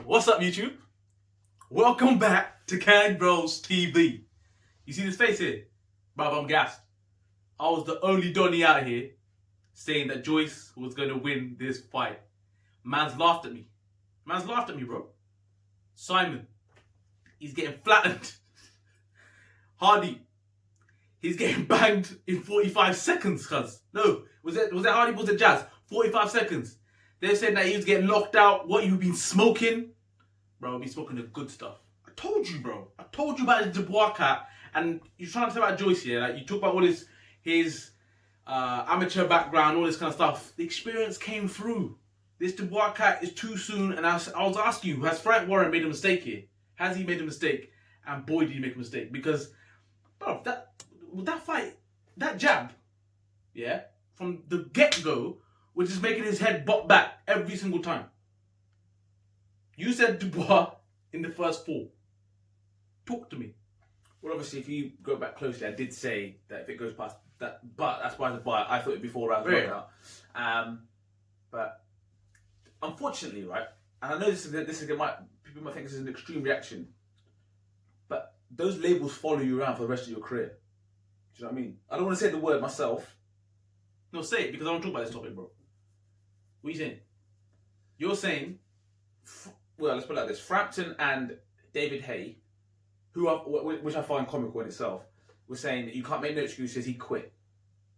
What's up, YouTube? Welcome back to KangBrosTV. You see this face here? Bruv, I'm gassed. I was the only Donny out here saying that Joyce was going to win this fight. Man's laughed at me. Bro. Simon, he's getting flattened. Hardy, he's getting banged in 45 seconds, cuz. No, was it Hardy, was it Jazz? 45 seconds. They said that he was getting locked out, what you've been smoking. Bro, I've been smoking the good stuff. I told you, bro. I told you about the Dubois cat, and you're trying to tell about Joyce here. Like, you talk about all his amateur background, all this kind of stuff. The experience came through. This Dubois cat is too soon, and I was asking you, has Frank Warren made a mistake here? Has he made a mistake? And boy, did he make a mistake. Because, bro, that fight, that jab, yeah, from the get-go, was just making his head bop back every single time. You said Dubois in the first four. Talk to me. Well, obviously, if you go back closely, I did say that if it goes past that, but that's by the by. I thought it'd be 4 rounds knockout. But unfortunately, right, and I know people might think this is an extreme reaction, but those labels follow you around for the rest of your career. Do you know what I mean? I don't want to say the word myself. No, say it, because I want to talk about this topic, bro. What are you saying? You're saying... Well, let's put it like this. Frampton and David Hay, which I find comical in itself, were saying that you can't make no excuses, he quit.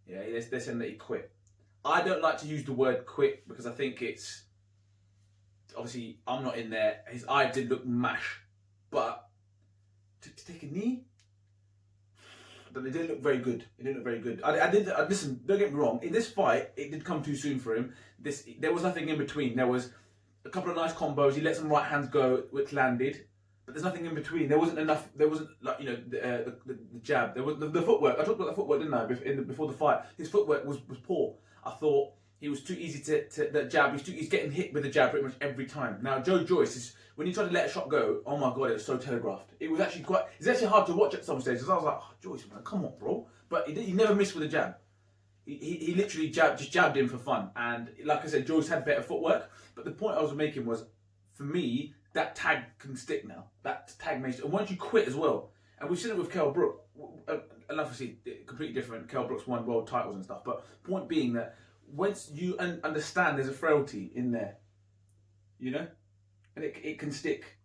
Yeah, they're saying that he quit. I don't like to use the word quit because I think it's... Obviously, I'm not in there. His eye did look mash. But to take a knee... But it didn't look very good. Listen, don't get me wrong. In this fight, it did come too soon for him. There was nothing in between. There was a couple of nice combos. He let some right hands go, which landed. But there's nothing in between. There wasn't enough. There wasn't, like, the jab. There was the footwork. I talked about the footwork, didn't I? Before the fight, his footwork was poor. I thought he was too easy to that jab. He's getting hit with the jab pretty much every time. Now Joyce is, when he tried to let a shot go, oh my god, it was so telegraphed. It's actually hard to watch at some stages. I was like, oh, Joyce, man, come on, bro. But he never missed with a jab. He literally just jabbed him for fun. And like I said, Joyce had better footwork. But the point I was making was, for me, that tag can stick now. That tag makes, and once you quit as well, and we've seen it with Kell Brook, and obviously completely different. Kell Brook's won world titles and stuff. But point being that once you understand there's a frailty in there, and it can stick.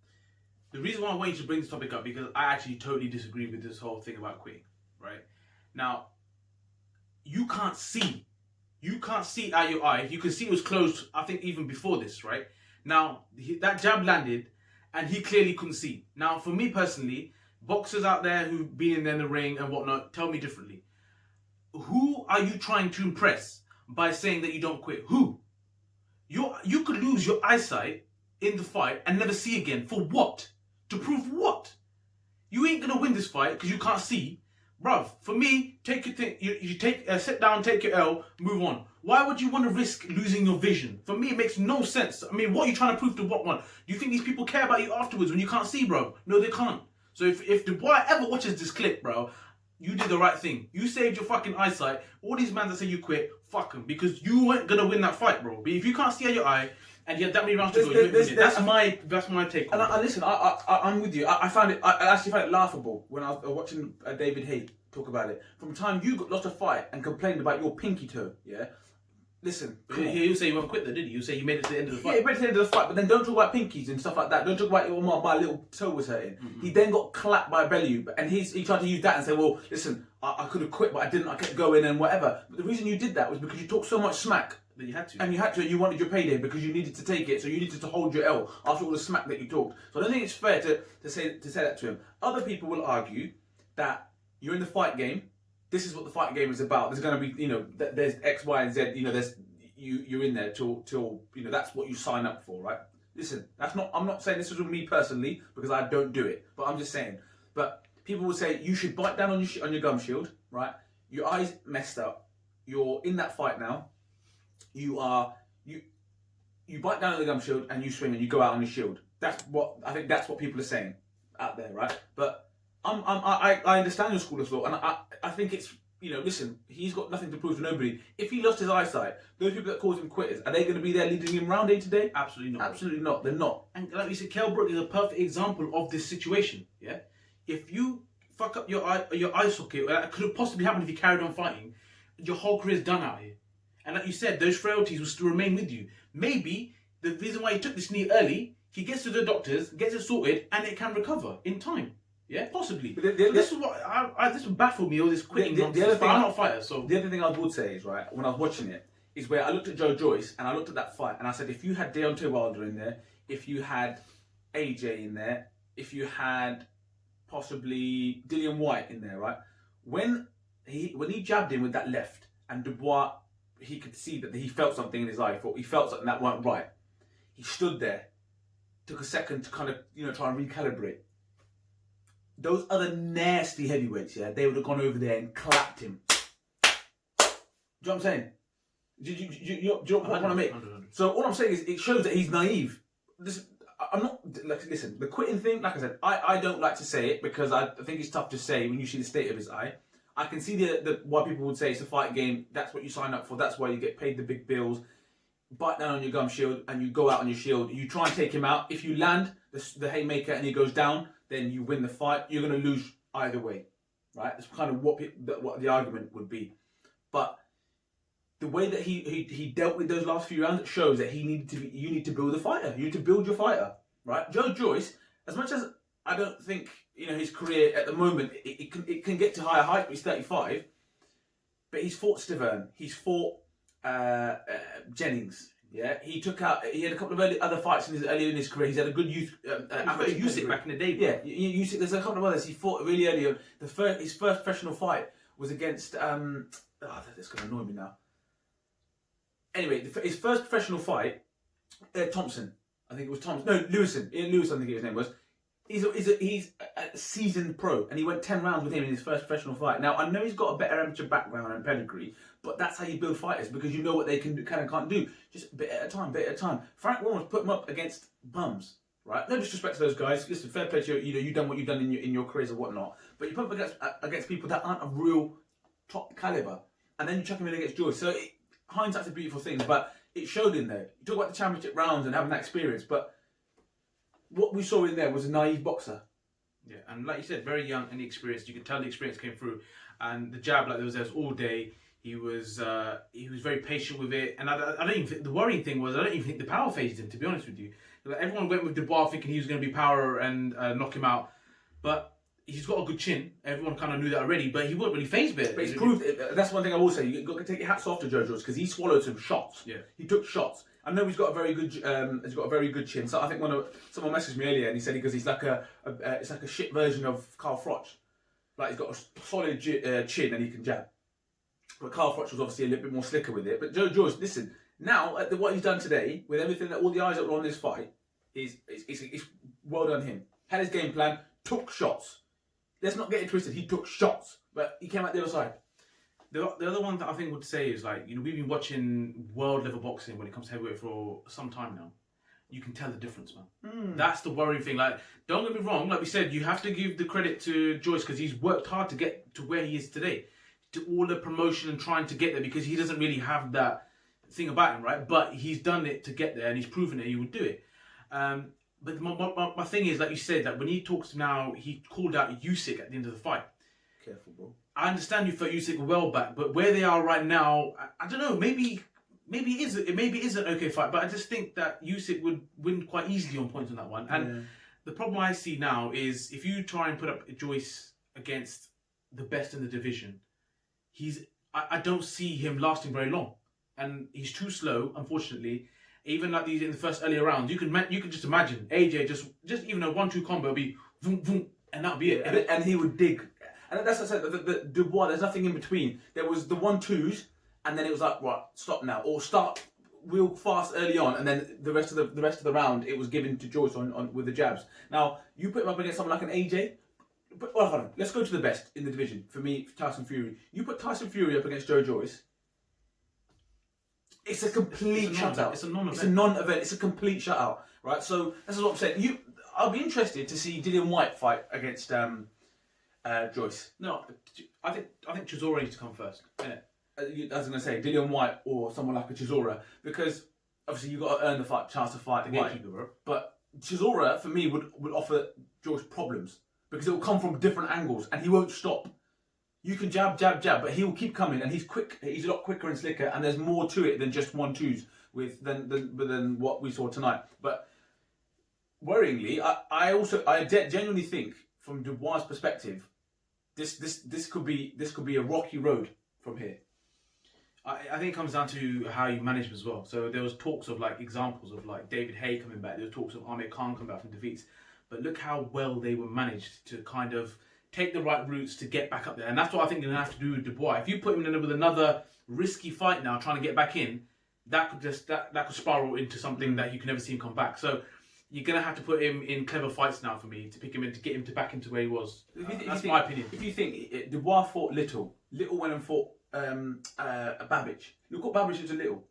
The reason why I want you to bring this topic up, because I actually totally disagree with this whole thing about quitting, right? Now, you can't see out your eye. You can see it was closed, I think, even before this, right? Now, that jab landed, and he clearly couldn't see. Now, for me personally, boxers out there who've been in the ring and whatnot, tell me differently. Who are you trying to impress by saying that you don't quit? Who? You could lose your eyesight in the fight and never see again. For what? To prove what? You ain't gonna win this fight because you can't see. Bruv, for me, take your thing. You sit down, take your L, move on. Why would you want to risk losing your vision? For me, it makes no sense. I mean, what are you trying to prove to what one? Do you think these people care about you afterwards when you can't see, bro? No, they can't. So if Dubois ever watches this clip, bro, you did the right thing. You saved your fucking eyesight. All these men that say you quit, fuck them, because you weren't gonna win that fight, bro. But if you can't see out your eye and you had that many rounds to go, you ain't winning. That's my take. And listen, I'm with you. I actually found it laughable when I was watching David Hay talk about it. From the time you lost a fight and complained about your pinky toe, yeah. Listen, you say you won't quit though, did you? You say you made it to the end of the fight. Yeah, he made it to the end of the fight, but then don't talk about pinkies and stuff like that. Don't talk about my little toe was hurting. Mm-hmm. He then got clapped by a belly, and he tried to use that and say, well, listen, I could have quit, but I didn't. I kept going and whatever. But the reason you did that was because you talked so much smack. That you had to. And you wanted your payday because you needed to take it, so you needed to hold your L after all the smack that you talked. So I don't think it's fair to say that to him. Other people will argue that you're in the fight game. This is what the fight game is about. There's going to be, there's X, Y, and Z. There's you're in there till that's what you sign up for, right? Listen, I'm not saying this is with me personally because I don't do it, but I'm just saying. But people will say you should bite down on your gum shield, right? Your eyes messed up. You're in that fight now. You bite down on the gum shield and you swing and you go out on your shield. That's what people are saying out there, right? But I understand your school of thought, and I think it's listen, he's got nothing to prove to nobody. If he lost his eyesight, those people that cause him quitters, are they going to be there leading him round day to day? Absolutely not. Absolutely not. They're not. And like we said, Kell Brook is a perfect example of this situation. Yeah, if you fuck up your eye socket, that could have possibly happened if you carried on fighting. Your whole career's done out here. And like you said, those frailties will still remain with you. Maybe the reason why he took this knee early, he gets to the doctors, gets it sorted, and it can recover in time. Yeah, possibly. But this is what this would baffle me. All this quitting nonsense. But I'm not a fighter, so the other thing I would say is right when I was watching it is where I looked at Joyce and I looked at that fight and I said, if you had Deontay Wilder in there, if you had AJ in there, if you had possibly Dillian White in there, right? When he jabbed him with that left and Dubois, he could see that he felt something in his eye. He felt something that weren't right. He stood there, took a second to kind of try and recalibrate. Those other nasty heavyweights, yeah, they would have gone over there and clapped him. Do you know what I'm saying? Do you know what point I make? So all I'm saying is it shows that he's naive. I'm not like listen. The quitting thing, like I said, I don't like to say it because I think it's tough to say when you see the state of his eye. I can see the why people would say it's a fight game. That's what you sign up for. That's why you get paid the big bills. Bite down on your gum shield and you go out on your shield. You try and take him out. If you land the haymaker and he goes down, then you win the fight. You're going to lose either way, right? That's kind of what the argument would be. But the way that he dealt with those last few rounds, it shows that you need to build a fighter. You need to build your fighter, right? Joyce, as much as I don't think his career at the moment it can get to higher heights. But he's 35, but he's fought Stiverne. He's fought Jennings. Yeah, he had a couple of other fights earlier in his career. He's had a good youth. Usyk back in the day. Bro. Yeah, Usyk. There's a couple of others. He fought really early on. His first professional fight was against. That's going to annoy me now. Anyway, his first professional fight, Thompson. I think it was Thompson. No, Lewison. Ian Lewis, I think his name was. He's a seasoned pro, and he went 10 rounds with him in his first professional fight. Now, I know he's got a better amateur background and pedigree, but that's how you build fighters, because you know what they can and can't do. Just a bit at a time. Frank Warren's put him up against bums, right? No disrespect to those guys. Listen, fair play to you. You've done what you've done in your careers or whatnot, but you put him against people that aren't of real top caliber, and then you chuck him in against Joyce. So hindsight's a beautiful thing, but it showed in there. You talk about the championship rounds and having that experience, but what we saw in there was a naive boxer. Yeah, and like you said, very young and inexperienced. You could tell the experience came through, and the jab, like there was all day. He was very patient with it, and I don't even think the worrying thing was I don't even think the power phased him. To be honest with you, like, everyone went with Dubois thinking he was going to be power and knock him out, but he's got a good chin. Everyone kind of knew that already, but he wasn't really phased by it. But he's proved that's one thing I will say. You got to take your hats off to Joyce because he swallowed some shots. Yeah, he took shots. I know he's got a very good chin. So I think someone messaged me earlier and he said he's like it's like a shit version of Carl Froch. Like he's got a solid chin and he can jab. But Carl Froch was obviously a little bit more slicker with it. But Joyce, listen, now what he's done today with everything that all the eyes that were on this fight is well done him. Had his game plan, took shots. Let's not get it twisted. He took shots, but he came out the other side. The other one that I think would say is like, we've been watching world level boxing when it comes to heavyweight for some time now. You can tell the difference, man. That's the worrying thing. Like, don't get me wrong. Like we said, you have to give the credit to Joyce because he's worked hard to get to where he is today, to all the promotion and trying to get there, because he doesn't really have that thing about him, right? But he's done it to get there and he's proven that he would do it. But my thing is, like you said, that when he talks now, he called out Usyk at the end of the fight. Careful, bro. I understand you felt Usyk well back, but where they are right now, I don't know. Maybe it is an okay fight, but I just think that Usyk would win quite easily on points on that one. And the problem I see now is if you try and put up Joyce against the best in the division, I don't see him lasting very long, and he's too slow, unfortunately. Even like these in the first earlier rounds, you could just imagine AJ just even a 1-2 combo would be boom, boom, and that'd be it. And he would dig. And that's what I said. The Dubois, there's nothing in between. There was the 1-2s, and then it was like, right, stop now, or start real fast early on, and then the rest of the round it was given to Joyce on with the jabs. Now you put him up against someone like an AJ. But hold on, let's go to the best in the division. For me, Tyson Fury. You put Tyson Fury up against Joyce. It's a complete shutout. It's a non-event. It's a non-event. It's a complete shutout, right? So this is what I'm saying. I'll be interested to see Dillian White fight against Joyce. No, I think Chisora needs to come first. Innit? I was going to say Dillian White or someone like a Chisora, because obviously you've got to earn the chance to fight The White. gatekeeper, bro. But Chisora, for me, would offer Joyce problems because it will come from different angles and he won't stop. You can jab, but he will keep coming and he's quick. He's a lot quicker and slicker, and there's more to it than just 1-2s than what we saw tonight. But worryingly, I genuinely think from Dubois' perspective, this could be a rocky road from here. I think it comes down to how you manage him as well. So there was talks of like examples of like David Hay coming back. There was talks of Amir Khan coming back from defeats. But look how well they were managed to kind of take the right routes to get back up there. And that's what I think you're going to have to do with Dubois. If you put him in with another risky fight now, trying to get back in, that could spiral into something that you can never see him come back. So you're going to have to put him in clever fights now for me to pick him in, to get him back into where he was. That's my opinion. If you think Dubois fought Little went and fought Babbage. Look what Babbage did to Little.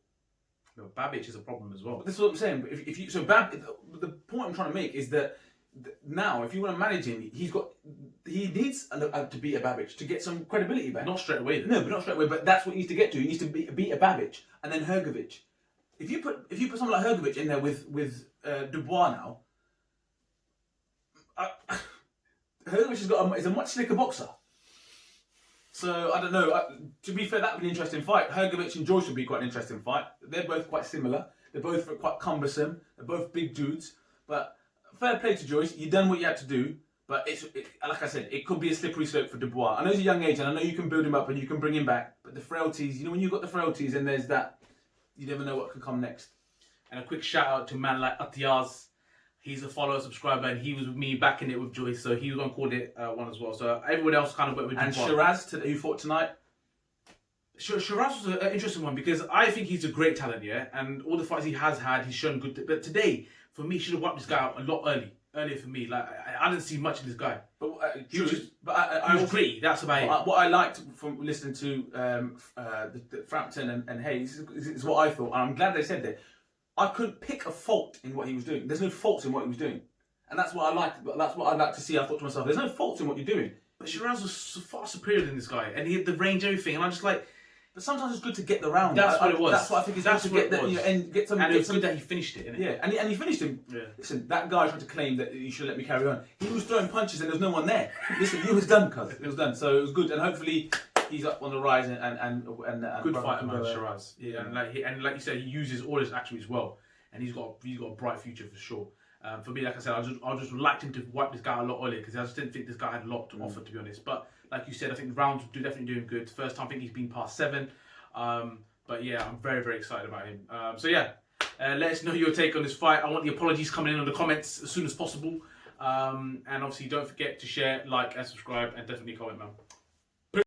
No, Babbage is a problem as well. But this is what I'm saying. If you the point I'm trying to make is that now, if you want to manage him, he needs to beat a Babbage to get some credibility back. Not straight away, though. No, but not straight away. But that's what he needs to get to. He needs to beat a Babbage and then Hrgovic. If you put someone like Hrgovic in there with Dubois now, Hrgovic is a much slicker boxer. So I don't know. To be fair, that would be an interesting fight. Hrgovic and Joyce would be quite an interesting fight. They're both quite similar. They're both quite cumbersome. They're both big dudes. But fair play to Joyce. You've done what you had to do. But like I said, it could be a slippery slope for Dubois. I know he's a young age, and I know you can build him up and you can bring him back. But the frailties, when you've got the frailties, and there's that, you never know what can come next. And a quick shout out to a man like Atiyaz. He's a follower, subscriber, and he was with me backing it with Joyce, so he was on called it one as well. So everyone else kind of went with And Dubois. Shiraz, who fought tonight. Shiraz was an interesting one because I think he's a great talent, yeah, and all the fights he has had, he's shown good. But today, for me, should have wiped this guy out a lot earlier for me. Like I didn't see much of this guy. But I was great. That's about it. What I liked from listening to the Frampton and Hayes is what I thought, and I'm glad they said that. I couldn't pick a fault in what he was doing. There's no faults in what he was doing, and that's what I liked. That's what I'd like to see. I thought to myself, there's no faults in what you're doing. But Shiraz was far superior than this guy, and he had the range, everything, and I'm just like. But sometimes it's good to get the round. That's what it was. That's what I think it's good to get the, and get some. And it was good that he finished it, innit? Yeah, and he finished him. Yeah. Listen, that guy tried to claim that you should let me carry on. He was throwing punches and there was no one there. Listen, it was done, cuz. It was done. So it was good, and hopefully he's up on the rise and good fighter, man, Shiraz. Yeah, and like you said, he uses all his attributes well, and he's got a bright future for sure. For me, like I said, I just liked him to wipe this guy a lot earlier because I just didn't think this guy had a lot to offer, to be honest. But like you said, I think the rounds are definitely doing good. First time I think he's been past 7. But yeah, I'm very, very excited about him. So yeah, let us know your take on this fight. I want the apologies coming in on the comments as soon as possible. And obviously, don't forget to share, like, and subscribe, and definitely comment, man.